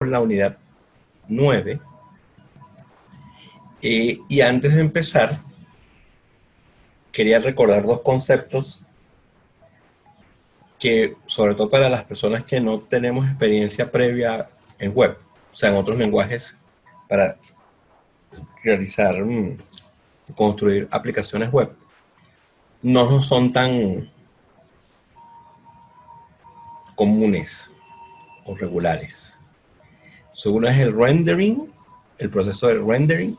la unidad 9. Y antes de empezar, quería recordar dos conceptos que, sobre todo para las personas que no tenemos experiencia previa en web, o sea, en otros lenguajes para realizar, construir aplicaciones web, no nos son tan comunes o regulares. Uno es el rendering, el proceso de rendering,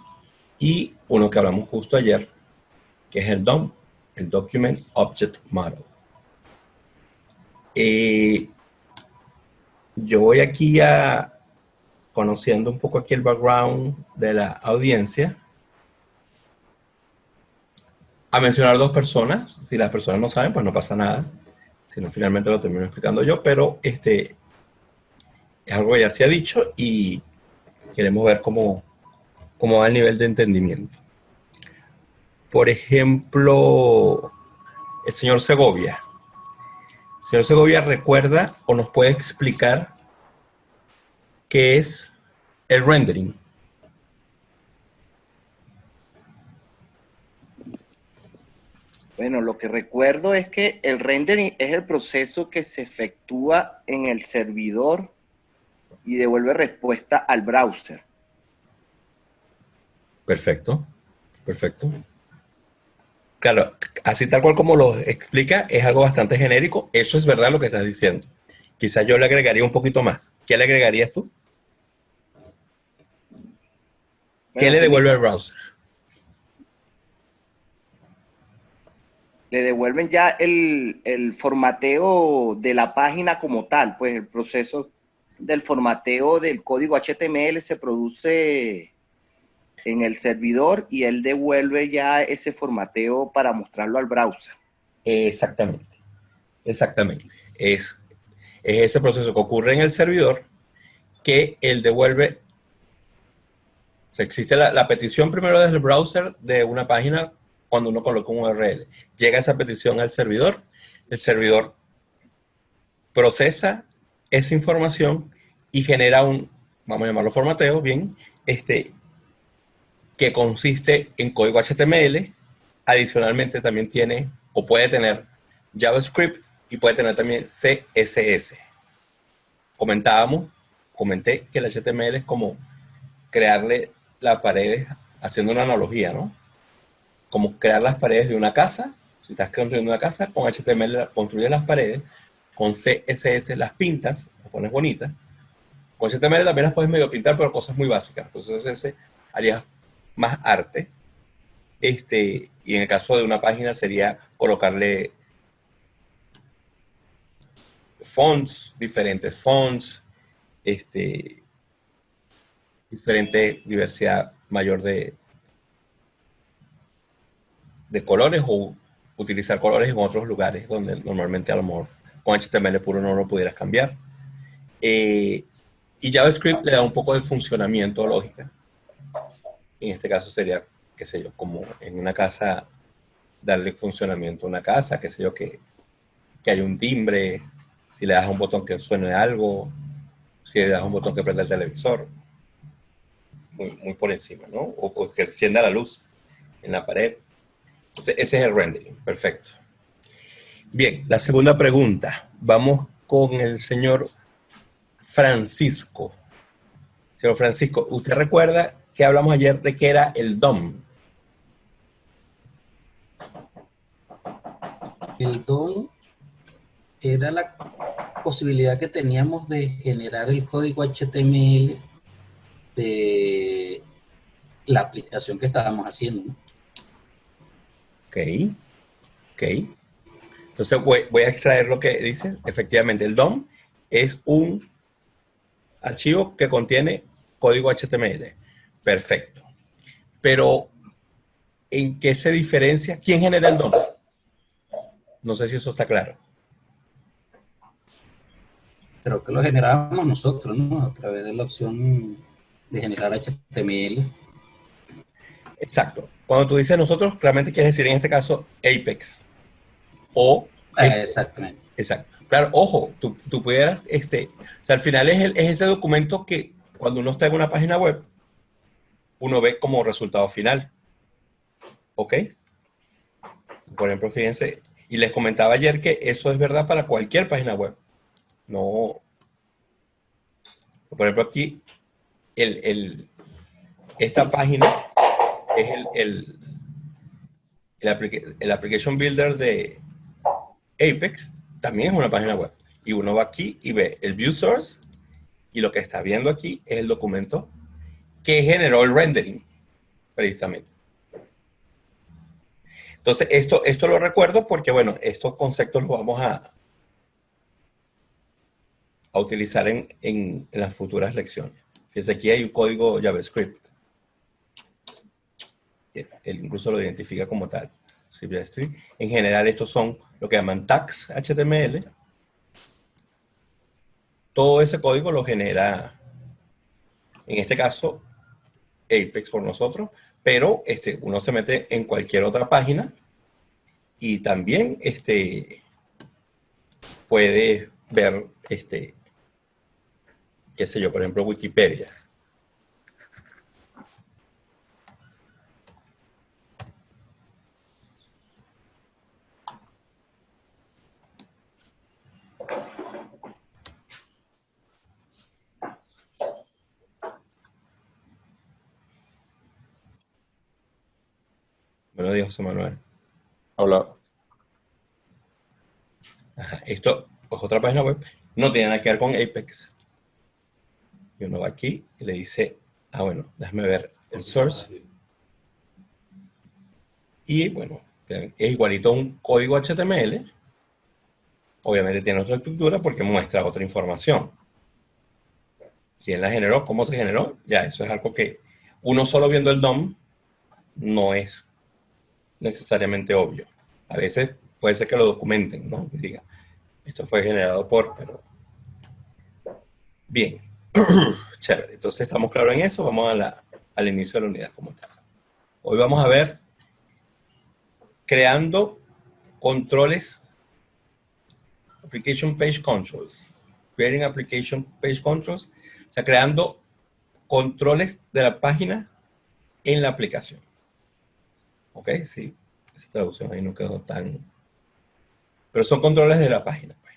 y uno que hablamos justo ayer, que es el DOM, el Document Object Model. Yo voy aquí conociendo un poco aquí el background de la audiencia, a mencionar dos personas. Si las personas no saben, pues no pasa nada, si no, finalmente lo termino explicando yo, pero es algo que ya se ha dicho y queremos ver cómo va el nivel de entendimiento. Por ejemplo, el señor Segovia. El señor Segovia recuerda o nos puede explicar qué es el rendering. Bueno, lo que recuerdo es que el rendering es el proceso que se efectúa en el servidor y devuelve respuesta al browser. Perfecto, perfecto. Claro, así tal cual como lo explica, es algo bastante genérico. Eso es verdad lo que estás diciendo. Quizás yo le agregaría un poquito más. ¿Qué le agregarías tú? ¿Qué Bueno, le devuelve al browser? le devuelven ya el formateo de la página como tal, pues el proceso del formateo del código HTML se produce en el servidor y él devuelve ya ese formateo para mostrarlo al browser. Exactamente, exactamente. Es ese proceso que ocurre en el servidor que él devuelve. O sea, existe la petición primero desde el browser de una página cuando uno coloca un URL. Llega esa petición al servidor, el servidor procesa esa información y genera vamos a llamarlo formateo, bien, que consiste en código HTML. Adicionalmente también tiene o puede tener JavaScript y puede tener también CSS. Comenté que el HTML es como crearle las paredes, haciendo una analogía, ¿no? Como crear las paredes de una casa. Si estás construyendo una casa, con HTML construyes las paredes, con CSS las pintas, las pones bonitas. Con HTML también las puedes medio pintar, pero cosas muy básicas. Entonces CSS harías más arte. Y en el caso de una página sería colocarle diferentes fonts, diferente diversidad mayor de colores, o utilizar colores en otros lugares donde normalmente a lo mejor con HTML puro no lo pudieras cambiar. Y JavaScript le da un poco de funcionamiento, lógica. En este caso sería, qué sé yo, como en una casa, darle funcionamiento a una casa, qué sé yo, que haya un timbre, si le das un botón que suene algo, si le das un botón que prenda el televisor, muy, muy por encima, ¿no? O que encienda la luz en la pared. Entonces, ese es el rendering, perfecto. Bien, la segunda pregunta. Vamos con el señor Francisco. Señor Francisco, ¿usted recuerda que hablamos ayer de que era el DOM? El DOM era la posibilidad que teníamos de generar el código HTML de la aplicación que estábamos haciendo, ¿no? Ok, ok. Entonces voy a extraer lo que dice. Efectivamente, el DOM es un archivo que contiene código HTML. Perfecto. Pero, ¿en qué se diferencia? ¿Quién genera el DOM? No sé si eso está claro. Creo que lo generábamos nosotros, ¿no? A través de la opción de generar HTML. Exacto. Cuando tú dices nosotros, claramente quieres decir en este caso Apex. O Exactamente. exacto. Claro, ojo, tú pudieras, o sea, al final es ese documento que cuando uno está en una página web, uno ve como resultado final. ¿Ok? Por ejemplo, fíjense, y les comentaba ayer que eso es verdad para cualquier página web. No, por ejemplo, aquí, esta página es el Application Builder de Apex, también es una página web. Y uno va aquí y ve el View Source, y lo que está viendo aquí es el documento que generó el rendering, precisamente. Entonces, esto lo recuerdo porque, bueno, estos conceptos los vamos a utilizar en las futuras lecciones. Fíjense, aquí hay un código JavaScript. Él incluso lo identifica como tal. En general, estos son lo que llaman tags HTML. Todo ese código lo genera, en este caso, Apex por nosotros, pero uno se mete en cualquier otra página y también puede ver, qué sé yo, por ejemplo, Wikipedia. Buenos días, José Manuel. Hola. Ajá, esto es otra página web. No tiene nada que ver con Apex. Y uno va aquí y le dice, bueno, déjame ver el source. Y bueno, es igualito a un código HTML. Obviamente tiene otra estructura porque muestra otra información. ¿Quién la generó? ¿Cómo se generó? Ya, eso es algo que uno solo viendo el DOM no es necesariamente obvio. A veces puede ser que lo documenten, ¿no? Que diga, esto fue generado por, pero... Bien. Chévere. Entonces, ¿estamos claros en eso? Vamos al inicio de la unidad como tal. Hoy vamos a ver creando controles, Application Page Controls. Creating Application Page Controls. O sea, creando controles de la página en la aplicación. ¿Ok? Sí. Esa traducción ahí no quedó tan... Pero son controles de la página. Pues.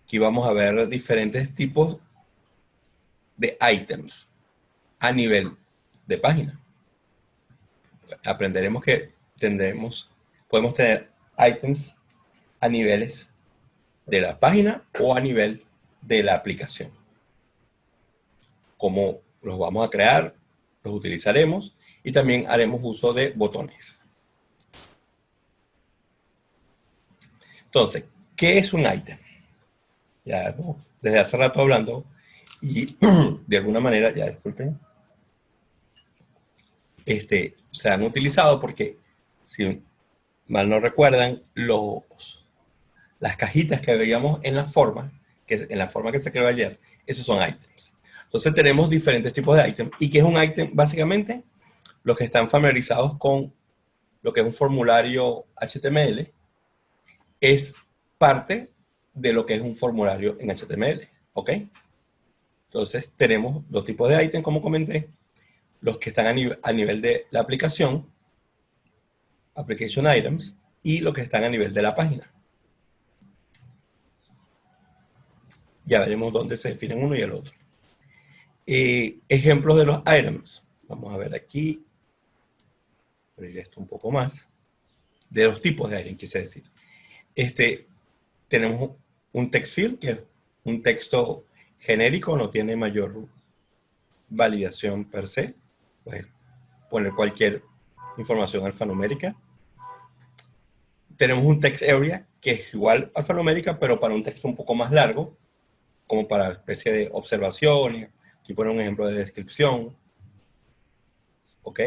Aquí vamos a ver diferentes tipos de items a nivel de página. Aprenderemos que podemos tener items a niveles de la página o a nivel de la aplicación. Cómo los vamos a crear, los utilizaremos y también haremos uso de botones. Entonces, ¿qué es un ítem? Ya desde hace rato hablando y de alguna manera, ya disculpen, se han utilizado porque, si mal no recuerdan, las cajitas que veíamos en la forma que se creó ayer, esos son items. Entonces tenemos diferentes tipos de items. ¿Y qué es un item? Básicamente, los que están familiarizados con lo que es un formulario HTML, es parte de lo que es un formulario en HTML, ¿ok? Entonces tenemos dos tipos de items, como comenté, los que están a nivel de la aplicación, Application Items, y los que están a nivel de la página. Ya veremos dónde se definen uno y el otro. Ejemplos de los items. Vamos a ver aquí, abrir esto un poco más, de los tipos de item, quise decir. Tenemos un text field, que es un texto genérico, no tiene mayor validación per se. Puedes poner cualquier información alfanumérica. Tenemos un text area, que es igual alfanumérica, pero para un texto un poco más largo, como para especie de observaciones. Aquí pone un ejemplo de descripción. ¿Ok?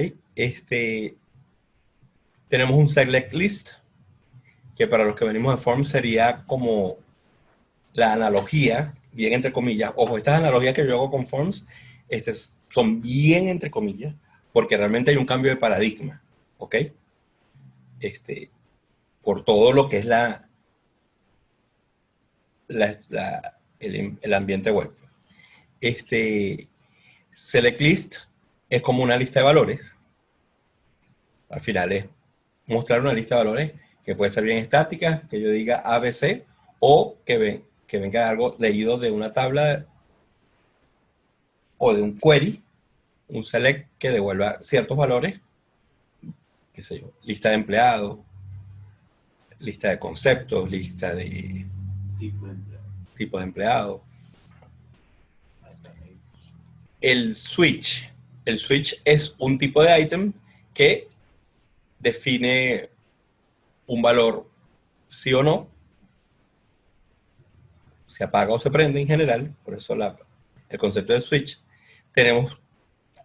Tenemos un select list, que para los que venimos de Forms sería como la analogía, bien entre comillas. Ojo, estas analogías que yo hago con Forms son bien entre comillas, porque realmente hay un cambio de paradigma. ¿Ok? por todo lo que es el ambiente web. Select list es como una lista de valores. Al final es mostrar una lista de valores que puede ser bien estática, que yo diga ABC, o que venga algo leído de una tabla o de un query, un select que devuelva ciertos valores, qué sé yo, lista de empleados, lista de conceptos, lista de tipos de empleados. El switch es un tipo de item que define un valor sí o no, se apaga o se prende en general, por eso el concepto de switch. Tenemos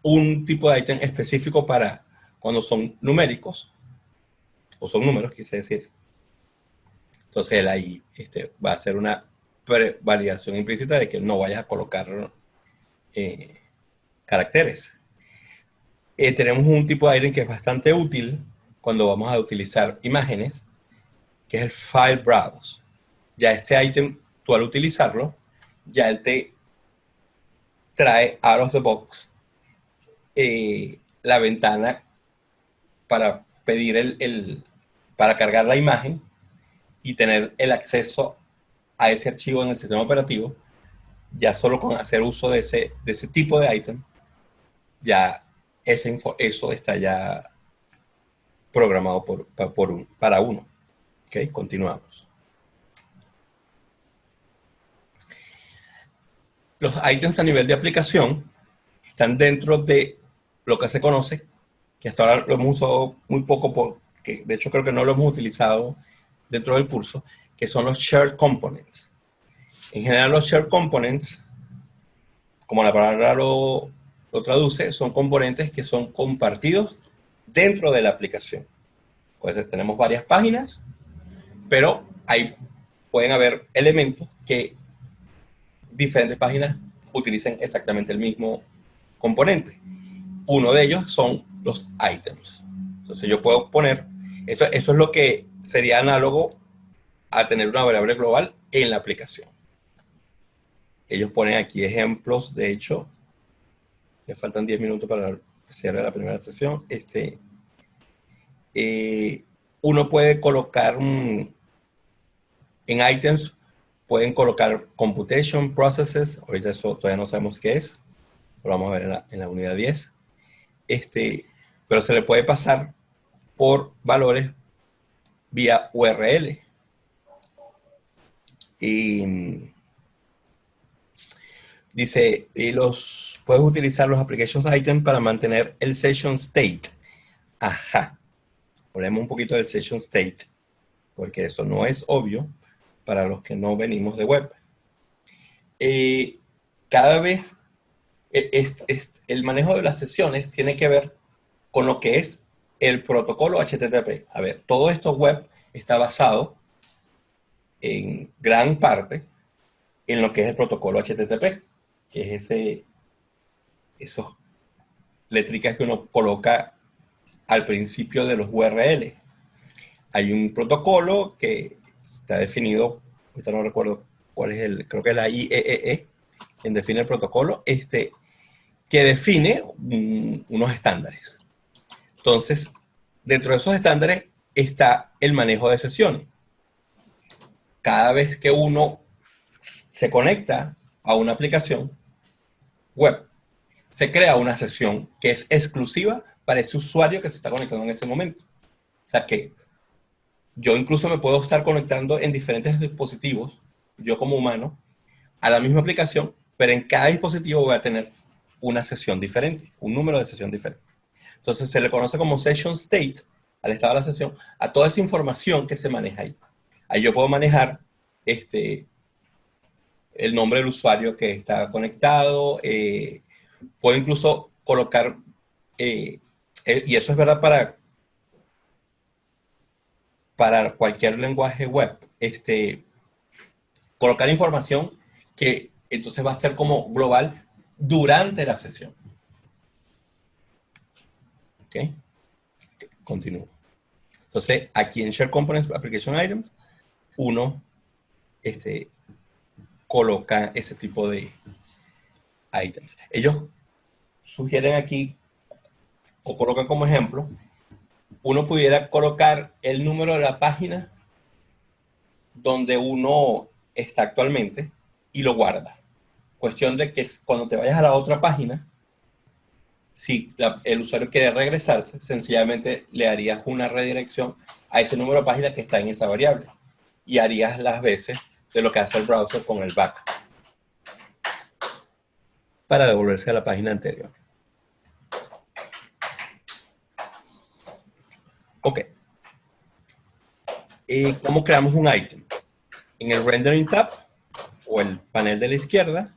un tipo de ítem específico para cuando son numéricos, o son números, quise decir. Entonces él ahí va a hacer una validación implícita de que no vayas a colocar caracteres. Tenemos un tipo de ítem que es bastante útil cuando vamos a utilizar imágenes, que es el file browse. Ya este ítem, tú al utilizarlo, ya él te trae out of the box la ventana para pedir para cargar la imagen y tener el acceso a ese archivo en el sistema operativo. Ya solo con hacer uso de ese tipo de ítem, ya eso está ya programado para uno. Ok, continuamos. Los ítems a nivel de aplicación están dentro de lo que se conoce, que hasta ahora lo hemos usado muy poco, porque de hecho creo que no lo hemos utilizado dentro del curso, que son los shared components. En general, los shared components, como la palabra lo traduce, son componentes que son compartidos dentro de la aplicación. Pues tenemos varias páginas, pero ahí pueden haber elementos que diferentes páginas utilicen exactamente el mismo componente. Uno de ellos son los items. Entonces yo puedo poner, esto es lo que sería análogo a tener una variable global en la aplicación. Ellos ponen aquí ejemplos, de hecho, me faltan 10 minutos para el cierre de la primera sesión. Uno puede colocar en items, pueden colocar computation processes, ahorita eso todavía no sabemos qué es, lo vamos a ver en la unidad 10. Pero se le puede pasar por valores vía URL. Y dice, puedes utilizar los applications items para mantener el session state. Ajá. Hablemos un poquito del session state, porque eso no es obvio para los que no venimos de web. Cada vez el manejo de las sesiones tiene que ver con lo que es el protocolo HTTP. A ver, todo esto web está basado en gran parte en lo que es el protocolo HTTP, que es esos letricas que uno coloca al principio de los URL. Hay un protocolo que está definido, ahorita no recuerdo cuál es creo que es la IEEE, quien define el protocolo, que define unos estándares. Entonces, dentro de esos estándares está el manejo de sesiones. Cada vez que uno se conecta a una aplicación web, se crea una sesión que es exclusiva para ese usuario que se está conectando en ese momento. O sea que yo incluso me puedo estar conectando en diferentes dispositivos, yo como humano, a la misma aplicación, pero en cada dispositivo voy a tener una sesión diferente, un número de sesión diferente. Entonces se le conoce como session state, al estado de la sesión, a toda esa información que se maneja ahí. Ahí yo puedo manejar el nombre del usuario que está conectado, puedo incluso colocar, y eso es verdad para cualquier lenguaje web, colocar información que entonces va a ser como global durante la sesión. ¿Ok? Continúo. Entonces, aquí en Share Components Application Items, uno coloca ese tipo de items. Ellos sugieren aquí, o colocan como ejemplo, uno pudiera colocar el número de la página donde uno está actualmente y lo guarda. Cuestión de que cuando te vayas a la otra página, si el usuario quiere regresarse, sencillamente le harías una redirección a ese número de página que está en esa variable y harías las veces de lo que hace el browser con el back para devolverse a la página anterior. Ok. ¿Cómo creamos un item? En el Rendering tab o el panel de la izquierda,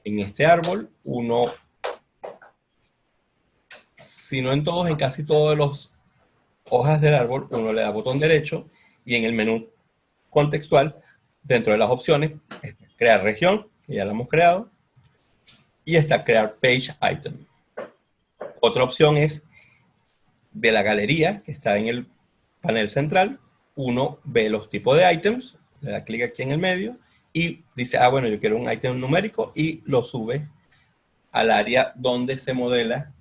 en este árbol, uno, si no en todos, en casi todas las hojas del árbol, uno le da botón derecho y en el menú contextual, dentro de las opciones, crear región, que ya la hemos creado, y está crear page item. Otra opción es de la galería, que está en el panel central, uno ve los tipos de items, le da clic aquí en el medio y dice, ah, bueno, yo quiero un item numérico y lo sube al área donde se modela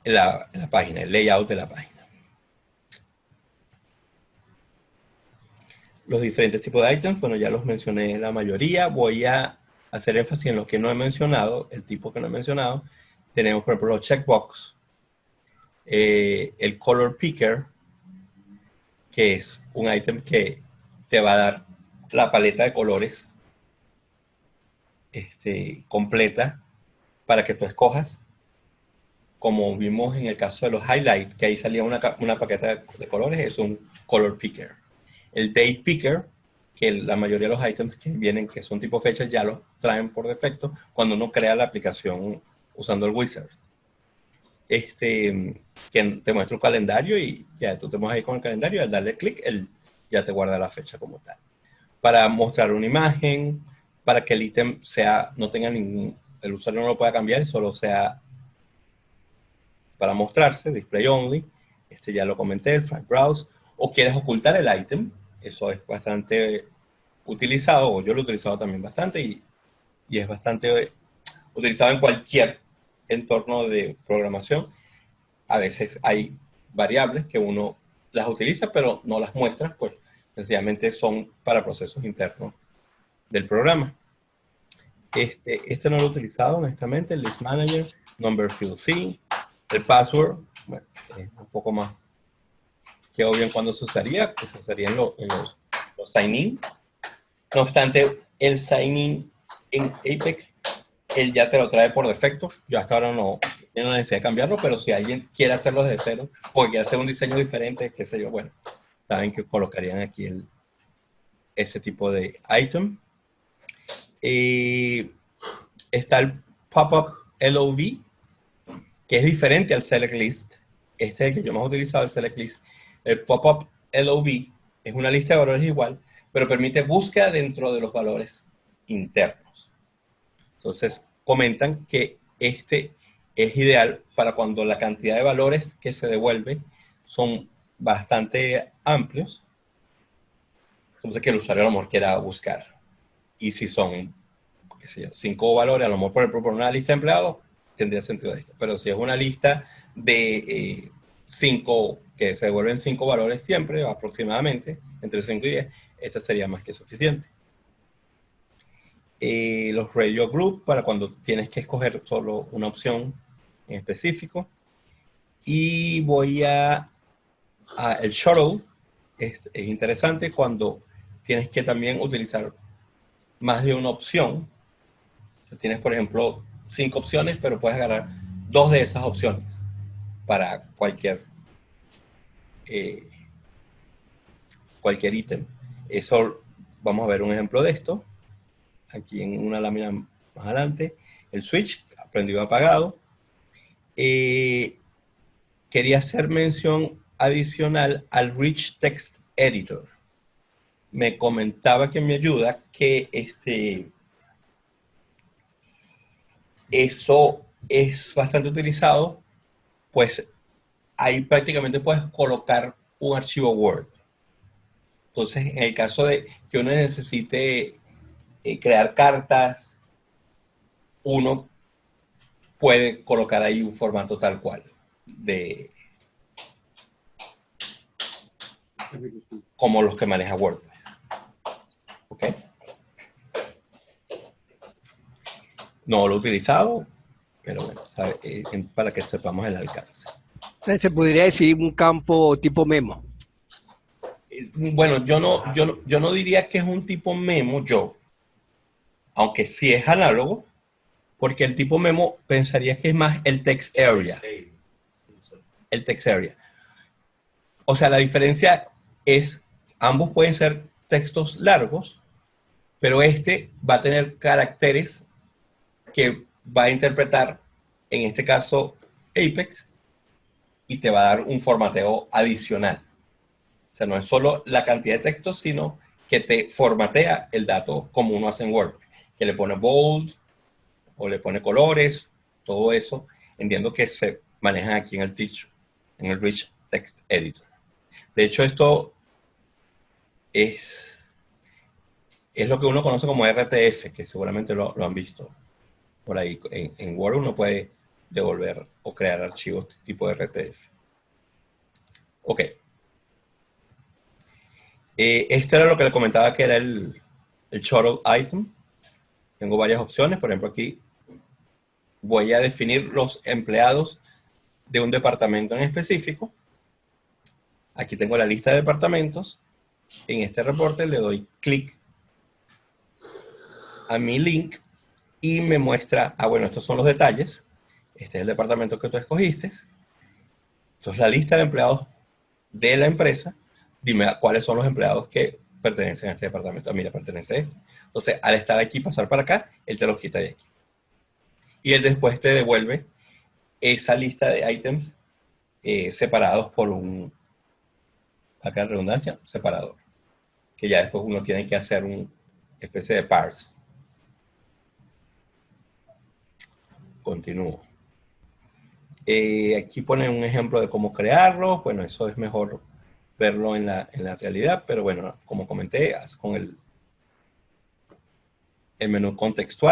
la página, el layout de la página. Los diferentes tipos de items, bueno, ya los mencioné la mayoría. Voy a hacer énfasis en los que no he mencionado, el tipo que no he mencionado. Tenemos, por ejemplo, los checkbox, el color picker, que es un item que te va a dar la paleta de colores completa para que tú escojas. Como vimos en el caso de los highlights, que ahí salía una paqueta de colores, es un color picker. El date picker, que la mayoría de los items que vienen, que son tipo fechas, ya los traen por defecto cuando uno crea la aplicación usando el wizard. Que te muestra un calendario y ya tú te mueves ahí con el calendario y al darle clic, él ya te guarda la fecha como tal. Para mostrar una imagen, para que el ítem sea, no tenga ningún, el usuario no lo pueda cambiar y solo sea para mostrarse, display only. Ya lo comenté, el file browse. O quieres ocultar el ítem, eso es bastante utilizado, o yo lo he utilizado también bastante y es bastante utilizado en cualquier entorno de programación. A veces hay variables que uno las utiliza, pero no las muestra, pues sencillamente son para procesos internos del programa. Este no lo he utilizado, honestamente, el List Manager, Number Field C, el password, bueno, es un poco más que obvio en cuando se usaría, que se usaría en los sign-in. No obstante, el sign-in en Apex, él ya te lo trae por defecto. Yo hasta ahora no tengo la necesidad de cambiarlo, pero si alguien quiere hacerlo desde cero, o quiere hacer un diseño diferente, qué sé yo, bueno, saben que colocarían aquí ese tipo de item. Está el pop-up LOV, que es diferente al select list. Este es el que yo más he utilizado, el select list. El pop-up LOV es una lista de valores igual, pero permite búsqueda dentro de los valores internos. Entonces, comentan que este es ideal para cuando la cantidad de valores que se devuelve son bastante amplios. Entonces, que el usuario a lo mejor quiera buscar. Y si son, qué sé yo, 5 valores, a lo mejor por una lista de empleados, tendría sentido esto. Pero si es una lista de 5, que se devuelven 5 valores siempre, aproximadamente, entre 5 y 10, esta sería más que suficiente. Los radio group, para cuando tienes que escoger solo una opción en específico. Y voy el shuttle, es interesante cuando tienes que también utilizar más de una opción. Tienes, por ejemplo, 5 opciones, pero puedes agarrar 2 de esas opciones para cualquier ítem. Eso, vamos a ver un ejemplo de esto. Aquí en una lámina más adelante. El switch, prendido apagado. Quería hacer mención adicional al Rich Text Editor. Me comentaba que me ayuda que eso es bastante utilizado, pues ahí prácticamente puedes colocar un archivo Word. Entonces, en el caso de que uno necesite crear cartas, uno puede colocar ahí un formato tal cual, como los que maneja WordPress. ¿Ok? No lo he utilizado, pero bueno, para que sepamos el alcance. Entonces, se podría decir un campo tipo memo. Bueno, yo no diría que es un tipo memo, aunque sí es análogo, porque el tipo memo pensaría que es más el text area. El text area. O sea, la diferencia es, ambos pueden ser textos largos, pero este va a tener caracteres que va a interpretar, en este caso, Apex, y te va a dar un formateo adicional. O sea, no es solo la cantidad de textos, sino que te formatea el dato como uno hace en Word, que le pone bold o le pone colores, todo eso. Entiendo que se maneja aquí en el Rich Text Editor. De hecho, esto es lo que uno conoce como RTF, que seguramente lo han visto por ahí. En Word uno puede devolver o crear archivos tipo RTF. Ok. Este era lo que le comentaba que era el shuttle item. Tengo varias opciones. Por ejemplo, aquí voy a definir los empleados de un departamento en específico. Aquí tengo la lista de departamentos. En este reporte le doy clic a mi link y me muestra, bueno, estos son los detalles. Este es el departamento que tú escogiste. Entonces, la lista de empleados de la empresa, dime cuáles son los empleados que pertenecen a este departamento. Mira, pertenece a este. Entonces, al estar aquí, pasar para acá, él te los quita de aquí. Y él después te devuelve esa lista de ítems separados por acá en redundancia, separador. Que ya después uno tiene que hacer una especie de parse. Continúo. Aquí ponen un ejemplo de cómo crearlo. Bueno, eso es mejor verlo en la realidad, pero bueno, como comenté, haz con el menú contextual.